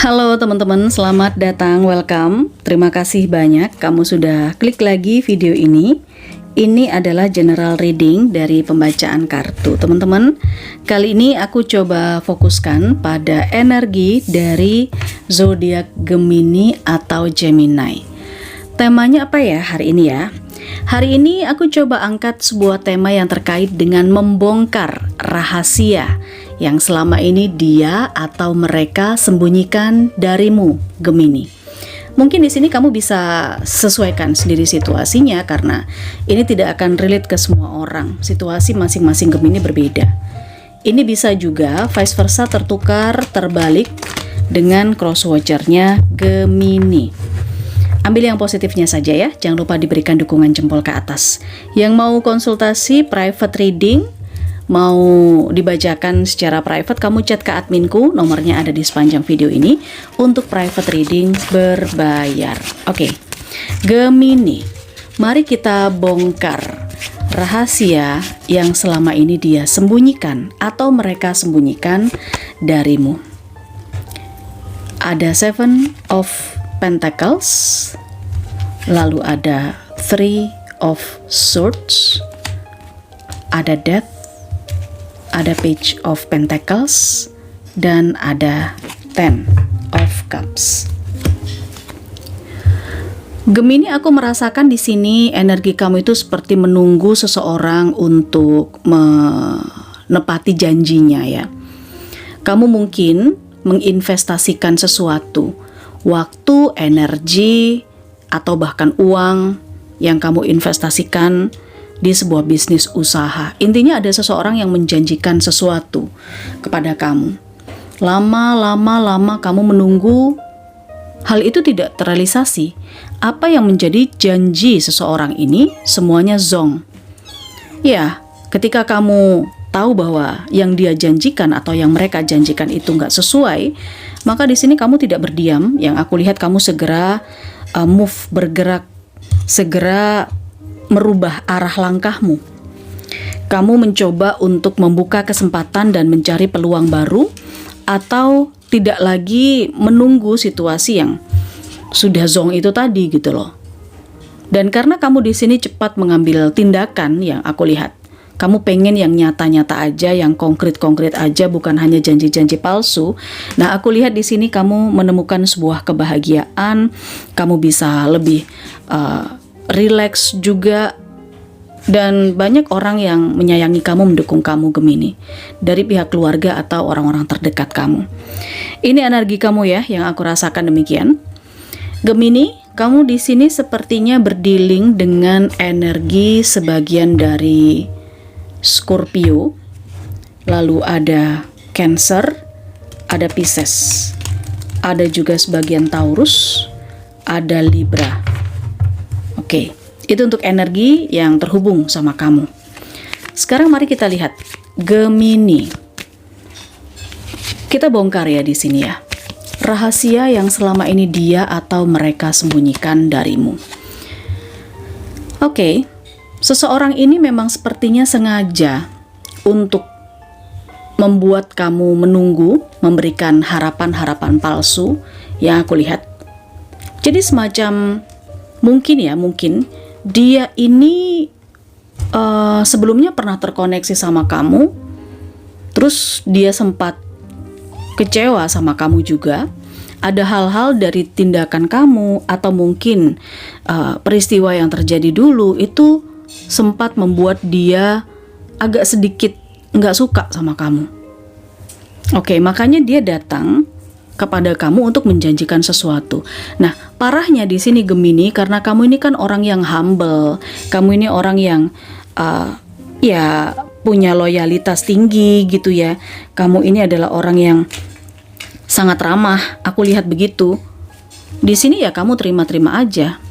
Halo teman-teman, selamat datang, welcome. Terima kasih banyak kamu sudah klik lagi video ini. Ini adalah general reading dari pembacaan kartu. Teman-teman, kali ini aku coba fokuskan pada energi dari zodiak Gemini atau Gemini. Temanya apa ya hari ini ya? Hari ini aku coba angkat sebuah tema yang terkait dengan membongkar rahasia yang selama ini dia atau mereka sembunyikan darimu, Gemini. Mungkin di sini kamu bisa sesuaikan sendiri situasinya karena ini tidak akan relate ke semua orang. Situasi masing-masing Gemini berbeda. Ini bisa juga vice versa tertukar, terbalik dengan cross watcher-nya Gemini. Ambil yang positifnya saja ya, jangan lupa diberikan dukungan jempol ke atas. Yang mau konsultasi private reading, mau dibacakan secara private, kamu chat ke adminku, nomornya ada di sepanjang video ini, untuk private reading berbayar. Oke, Gemini, mari kita bongkar rahasia yang selama ini dia sembunyikan atau mereka sembunyikan darimu. Ada Seven of Pentacles, lalu ada Three of Swords, ada Death, ada Page of Pentacles, dan ada Ten of Cups. Gemini, aku merasakan di sini energi kamu itu seperti menunggu seseorang untuk menepati janjinya ya. Kamu mungkin menginvestasikan sesuatu, waktu, energi, atau bahkan uang yang kamu investasikan di sebuah bisnis usaha. Intinya ada seseorang yang menjanjikan sesuatu kepada kamu. Lama kamu menunggu hal itu tidak terrealisasi. Apa yang menjadi janji seseorang ini semuanya zonk. Ya, ketika kamu tahu bahwa yang dia janjikan atau yang mereka janjikan itu nggak sesuai, maka di sini kamu tidak berdiam. Yang aku lihat kamu segera bergerak, segera merubah arah langkahmu. Kamu mencoba untuk membuka kesempatan dan mencari peluang baru, atau tidak lagi menunggu situasi yang sudah zonk itu tadi gitu loh. Dan karena kamu di sini cepat mengambil tindakan yang aku lihat, kamu pengen yang nyata-nyata aja, yang konkret-konkret aja, bukan hanya janji-janji palsu. Nah, aku lihat di sini kamu menemukan sebuah kebahagiaan, kamu bisa lebih relax juga, dan banyak orang yang menyayangi kamu, mendukung kamu Gemini, dari pihak keluarga atau orang-orang terdekat kamu. Ini energi kamu ya, yang aku rasakan demikian. Gemini, kamu di sini sepertinya berdealing dengan energi sebagian dari Scorpio, lalu ada Cancer, ada Pisces, ada juga sebagian Taurus, ada Libra. Oke, itu untuk energi yang terhubung sama kamu. Sekarang mari kita lihat Gemini. Kita bongkar ya di sini ya. Rahasia yang selama ini dia atau mereka sembunyikan darimu. Oke. Seseorang ini memang sepertinya sengaja untuk membuat kamu menunggu, memberikan harapan-harapan palsu yang aku lihat. Jadi semacam mungkin dia ini sebelumnya pernah terkoneksi sama kamu, terus dia sempat kecewa sama kamu juga. Ada hal-hal dari tindakan kamu atau mungkin peristiwa yang terjadi dulu itu sempat membuat dia agak sedikit nggak suka sama kamu. Oke, makanya dia datang kepada kamu untuk menjanjikan sesuatu. Nah, parahnya di sini Gemini, karena kamu ini kan orang yang humble, kamu ini orang yang ya punya loyalitas tinggi gitu ya. Kamu ini adalah orang yang sangat ramah, aku lihat begitu. Di sini ya kamu terima-terima aja.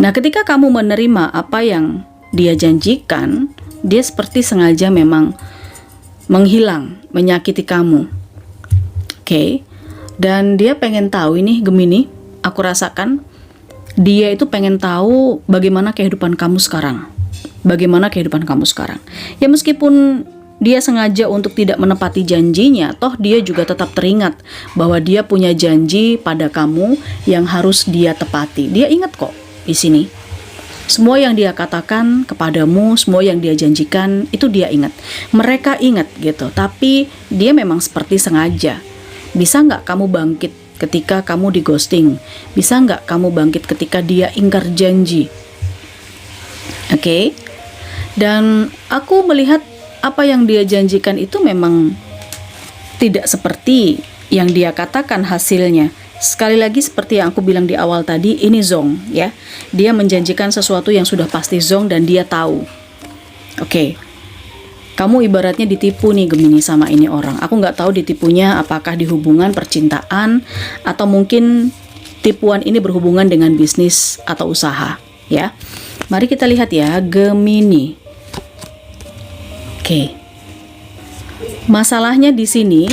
Nah, ketika kamu menerima apa yang dia janjikan, dia seperti sengaja memang menghilang, menyakiti kamu. Oke. Dan dia pengen tahu ini Gemini, aku rasakan dia itu pengen tahu bagaimana kehidupan kamu sekarang. Bagaimana kehidupan kamu sekarang. Ya meskipun dia sengaja untuk tidak menepati janjinya, toh dia juga tetap teringat bahwa dia punya janji pada kamu yang harus dia tepati. Dia ingat kok di sini. Semua yang dia katakan kepadamu, semua yang dia janjikan, itu dia ingat. Mereka ingat gitu, tapi dia memang seperti sengaja. Bisa nggak kamu bangkit ketika kamu di ghosting? Bisa nggak kamu bangkit ketika dia ingkar janji? Oke? Dan aku melihat apa yang dia janjikan itu memang tidak seperti yang dia katakan hasilnya. Sekali lagi seperti yang aku bilang di awal tadi, ini zong ya. Dia menjanjikan sesuatu yang sudah pasti zong dan dia tahu. Oke. Kamu ibaratnya ditipu nih Gemini sama ini orang. Aku nggak tahu ditipunya apakah di hubungan percintaan atau mungkin tipuan ini berhubungan dengan bisnis atau usaha ya. Mari kita lihat ya Gemini. Oke. Masalahnya di sini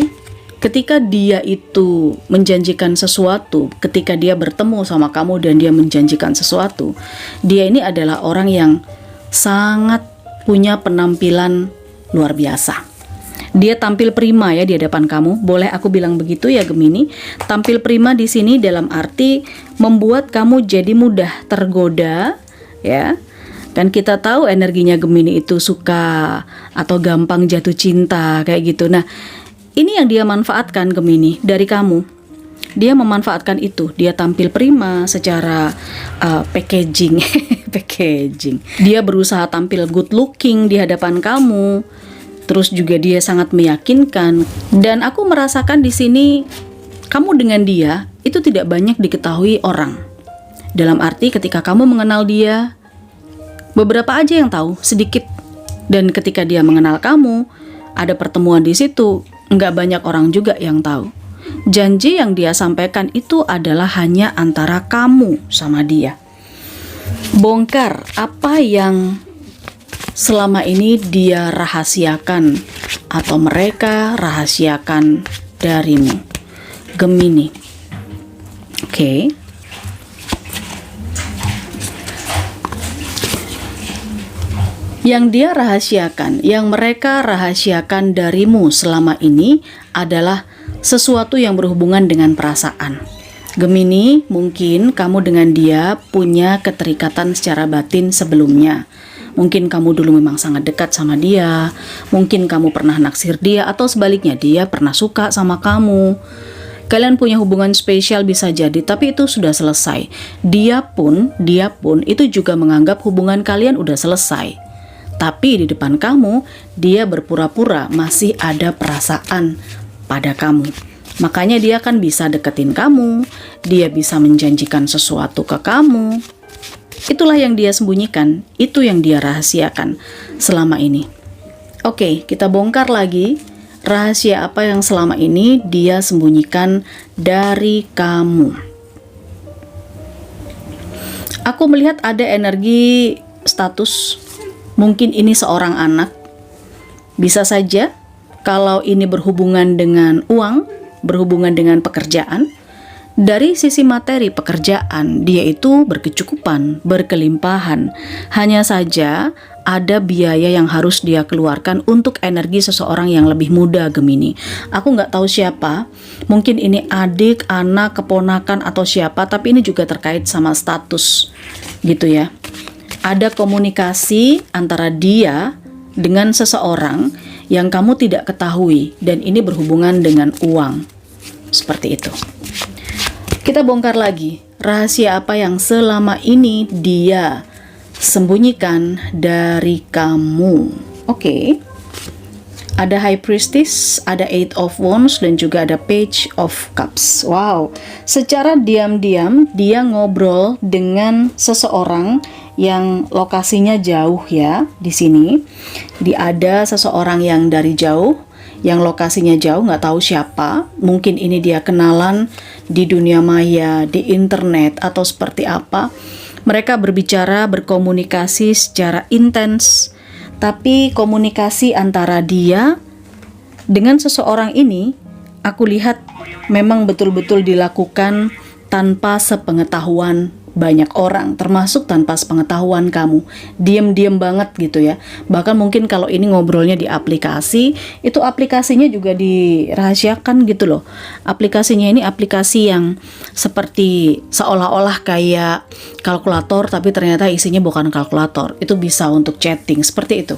ketika dia itu menjanjikan sesuatu, ketika dia bertemu sama kamu dan dia menjanjikan sesuatu, dia ini adalah orang yang sangat punya penampilan luar biasa. Dia tampil prima ya di hadapan kamu. Boleh aku bilang begitu ya Gemini? Tampil prima di sini dalam arti membuat kamu jadi mudah tergoda ya. Dan kita tahu energinya Gemini itu suka atau gampang jatuh cinta kayak gitu. Nah, ini yang dia manfaatkan Gemini dari kamu. Dia memanfaatkan itu. Dia tampil prima secara packaging. packaging. Dia berusaha tampil good looking di hadapan kamu. Terus juga dia sangat meyakinkan. Dan aku merasakan di sini kamu dengan dia itu tidak banyak diketahui orang. Dalam arti ketika kamu mengenal dia, beberapa aja yang tahu, sedikit. Dan ketika dia mengenal kamu, ada pertemuan di situ, nggak banyak orang juga yang tahu. Janji yang dia sampaikan itu adalah hanya antara kamu sama dia. Bongkar apa yang selama ini dia rahasiakan atau mereka rahasiakan darimu, Gemini. Oke. Yang dia rahasiakan, yang mereka rahasiakan darimu selama ini adalah sesuatu yang berhubungan dengan perasaan. Gemini, mungkin kamu dengan dia punya keterikatan secara batin sebelumnya. Mungkin kamu dulu memang sangat dekat sama dia, mungkin kamu pernah naksir dia, atau sebaliknya dia pernah suka sama kamu. Kalian punya hubungan spesial bisa jadi, tapi itu sudah selesai. Dia pun itu juga menganggap hubungan kalian udah selesai. Tapi di depan kamu, dia berpura-pura masih ada perasaan pada kamu. Makanya dia kan bisa deketin kamu, dia bisa menjanjikan sesuatu ke kamu. Itulah yang dia sembunyikan, itu yang dia rahasiakan selama ini. Oke, kita bongkar lagi rahasia apa yang selama ini dia sembunyikan dari kamu. Aku melihat ada energi status. Mungkin ini seorang anak. Bisa saja kalau ini berhubungan dengan uang, berhubungan dengan pekerjaan. Dari sisi materi pekerjaan, dia itu berkecukupan, berkelimpahan. Hanya saja ada biaya yang harus dia keluarkan untuk energi seseorang yang lebih muda, Gemini. Aku nggak tahu siapa. Mungkin ini adik, anak, keponakan, atau siapa. Tapi ini juga terkait sama status gitu ya. Ada komunikasi antara dia dengan seseorang yang kamu tidak ketahui, dan ini berhubungan dengan uang. Seperti itu. Kita bongkar lagi rahasia apa yang selama ini dia sembunyikan dari kamu. Oke. Ada High Priestess, ada Eight of Wands, dan juga ada Page of Cups. Wow, secara diam-diam dia ngobrol dengan seseorang yang lokasinya jauh ya di sini. Ada seseorang yang dari jauh, yang lokasinya jauh, nggak tahu siapa. Mungkin ini dia kenalan di dunia maya, di internet, atau seperti apa. Mereka berbicara, berkomunikasi secara intens. Tapi komunikasi antara dia dengan seseorang ini, aku lihat memang betul-betul dilakukan tanpa sepengetahuan banyak orang, termasuk tanpa sepengetahuan kamu. Diam-diam banget gitu ya. Bahkan mungkin kalau ini ngobrolnya di aplikasi, itu aplikasinya juga dirahasiakan gitu loh. Aplikasinya ini aplikasi yang seperti seolah-olah kayak kalkulator, tapi ternyata isinya bukan kalkulator. Itu bisa untuk chatting, seperti itu.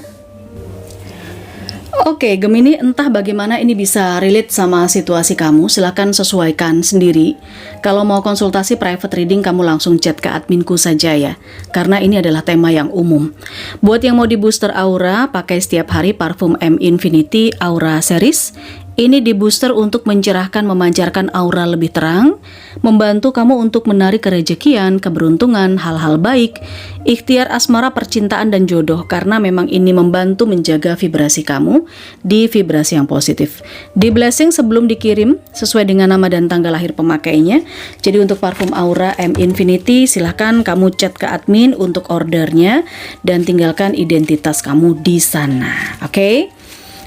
Oke, Gemini, entah bagaimana ini bisa relate sama situasi kamu, silakan sesuaikan sendiri. Kalau mau konsultasi private reading, kamu langsung chat ke adminku saja ya, karena ini adalah tema yang umum. Buat yang mau di booster aura, pakai setiap hari parfum M Infinity Aura Series. Ini di booster untuk mencerahkan, memancarkan aura lebih terang, membantu kamu untuk menarik kerejekian, keberuntungan, hal-hal baik, ikhtiar asmara, percintaan, dan jodoh, karena memang ini membantu menjaga vibrasi kamu di vibrasi yang positif. Di blessing sebelum dikirim, sesuai dengan nama dan tanggal lahir pemakainya. Jadi untuk parfum aura M Infinity, silahkan kamu chat ke admin untuk ordernya, dan tinggalkan identitas kamu di sana. Oke?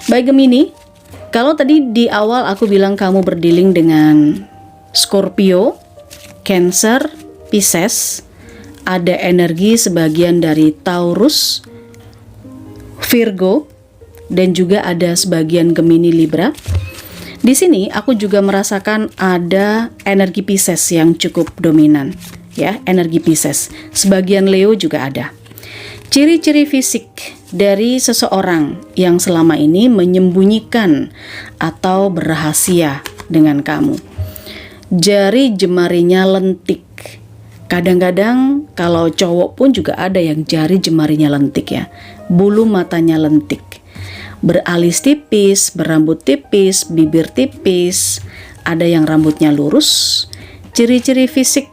Baik Gemini, kalau tadi di awal aku bilang kamu berdealing dengan Scorpio, Cancer, Pisces, ada energi sebagian dari Taurus, Virgo, dan juga ada sebagian Gemini, Libra. Di sini aku juga merasakan ada energi Pisces yang cukup dominan, ya, energi Pisces. Sebagian Leo juga ada. Ciri-ciri fisik dari seseorang yang selama ini menyembunyikan atau berrahasia dengan kamu. Jari jemarinya lentik. Kadang-kadang kalau cowok pun juga ada yang jari jemarinya lentik ya. Bulu matanya lentik. Beralis tipis, berambut tipis, bibir tipis. Ada yang rambutnya lurus. Ciri-ciri fisik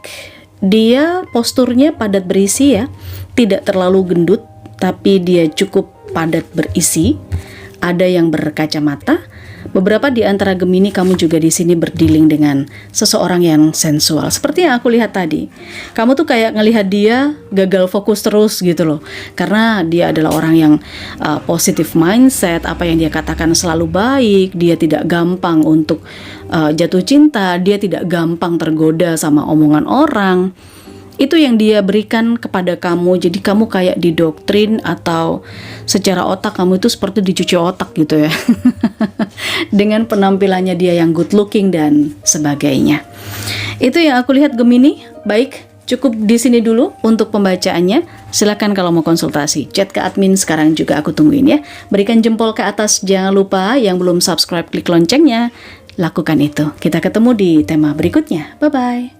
dia posturnya padat berisi ya. Tidak terlalu gendut, tapi dia cukup padat berisi. Ada yang berkacamata. Beberapa di antara Gemini kamu juga di sini berdealing dengan seseorang yang sensual. Seperti yang aku lihat tadi. Kamu tuh kayak ngelihat dia gagal fokus terus gitu loh. Karena dia adalah orang yang positive mindset, apa yang dia katakan selalu baik, dia tidak gampang untuk jatuh cinta, dia tidak gampang tergoda sama omongan orang. Itu yang dia berikan kepada kamu. Jadi kamu kayak didoktrin atau secara otak kamu itu seperti dicuci otak gitu ya. Dengan penampilannya dia yang good looking dan sebagainya. Itu yang aku lihat Gemini. Baik, cukup di sini dulu untuk pembacaannya. Silakan kalau mau konsultasi, chat ke admin sekarang juga, aku tungguin ya. Berikan jempol ke atas, jangan lupa yang belum subscribe klik loncengnya. Lakukan itu. Kita ketemu di tema berikutnya. Bye bye.